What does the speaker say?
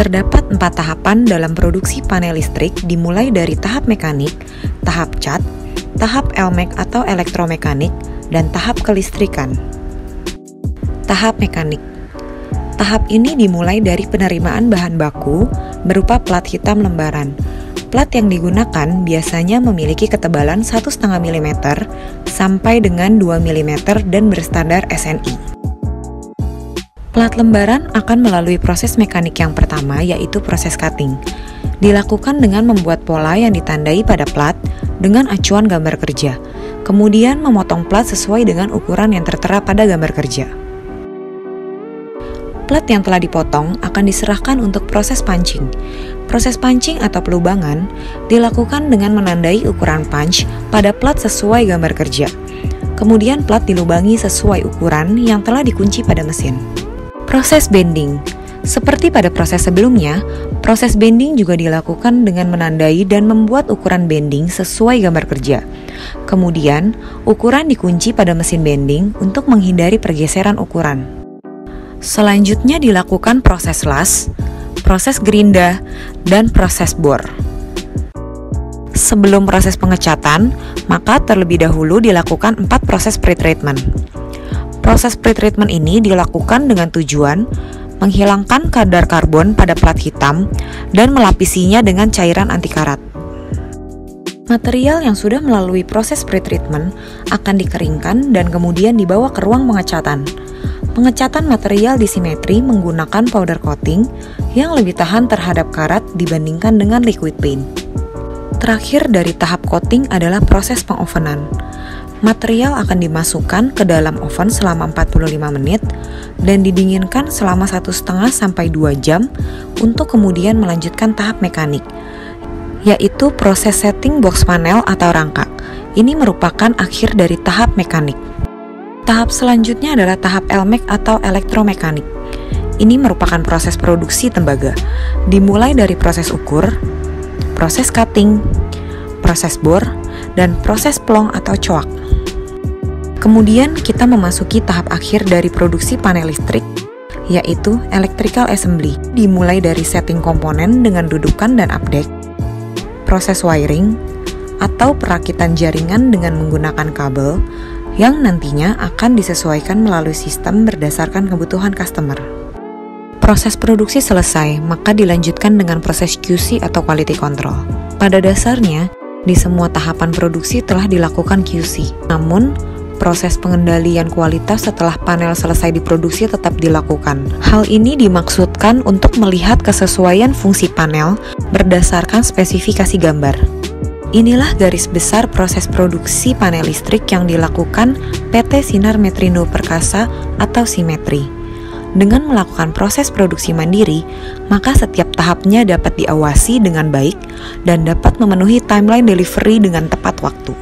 Terdapat 4 tahapan dalam produksi panel listrik, dimulai dari tahap mekanik, tahap cat, tahap elmek atau elektromekanik, dan tahap kelistrikan. Tahap mekanik. Tahap ini dimulai dari penerimaan bahan baku berupa plat hitam lembaran. Plat yang digunakan biasanya memiliki ketebalan 1,5 mm sampai dengan 2 mm dan berstandar SNI. Plat lembaran akan melalui proses mekanik yang pertama, yaitu proses cutting. Dilakukan dengan membuat pola yang ditandai pada plat dengan acuan gambar kerja, kemudian memotong plat sesuai dengan ukuran yang tertera pada gambar kerja. Plat yang telah dipotong akan diserahkan untuk proses punching. Proses punching atau pelubangan dilakukan dengan menandai ukuran punch pada plat sesuai gambar kerja. Kemudian plat dilubangi sesuai ukuran yang telah dikunci pada mesin. Proses bending. Seperti pada proses sebelumnya, proses bending juga dilakukan dengan menandai dan membuat ukuran bending sesuai gambar kerja. Kemudian, ukuran dikunci pada mesin bending untuk menghindari pergeseran ukuran. Selanjutnya dilakukan proses las, proses gerinda, dan proses bor. Sebelum proses pengecatan, maka terlebih dahulu dilakukan 4 proses pretreatment. Proses pretreatment ini dilakukan dengan tujuan menghilangkan kadar karbon pada plat hitam dan melapisinya dengan cairan anti karat. Material yang sudah melalui proses pretreatment akan dikeringkan dan kemudian dibawa ke ruang pengecatan. Pengecatan material disimetri menggunakan powder coating yang lebih tahan terhadap karat dibandingkan dengan liquid paint. Terakhir dari tahap coating adalah proses pengovenan. Material akan dimasukkan ke dalam oven selama 45 menit dan didinginkan selama 1,5 sampai 2 jam untuk kemudian melanjutkan tahap mekanik, yaitu proses setting box panel atau rangka. Ini merupakan akhir dari tahap mekanik. Tahap selanjutnya adalah tahap elmek atau elektromekanik. Ini merupakan proses produksi tembaga, dimulai dari proses ukur, proses cutting, proses bor, dan proses plong atau coak. Kemudian kita memasuki tahap akhir dari produksi panel listrik, yaitu electrical assembly, dimulai dari setting komponen dengan dudukan dan updeck, proses wiring, atau perakitan jaringan dengan menggunakan kabel, yang nantinya akan disesuaikan melalui sistem berdasarkan kebutuhan customer. Proses produksi selesai, maka dilanjutkan dengan proses QC atau quality control. Pada dasarnya, di semua tahapan produksi telah dilakukan QC. Namun, proses pengendalian kualitas setelah panel selesai diproduksi tetap dilakukan. Hal ini dimaksudkan untuk melihat kesesuaian fungsi panel berdasarkan spesifikasi gambar. Inilah garis besar proses produksi panel listrik yang dilakukan PT Sinar Metrindo Perkasa atau Simetri. Dengan melakukan proses produksi mandiri, maka setiap tahapnya dapat diawasi dengan baik dan dapat memenuhi timeline delivery dengan tepat waktu.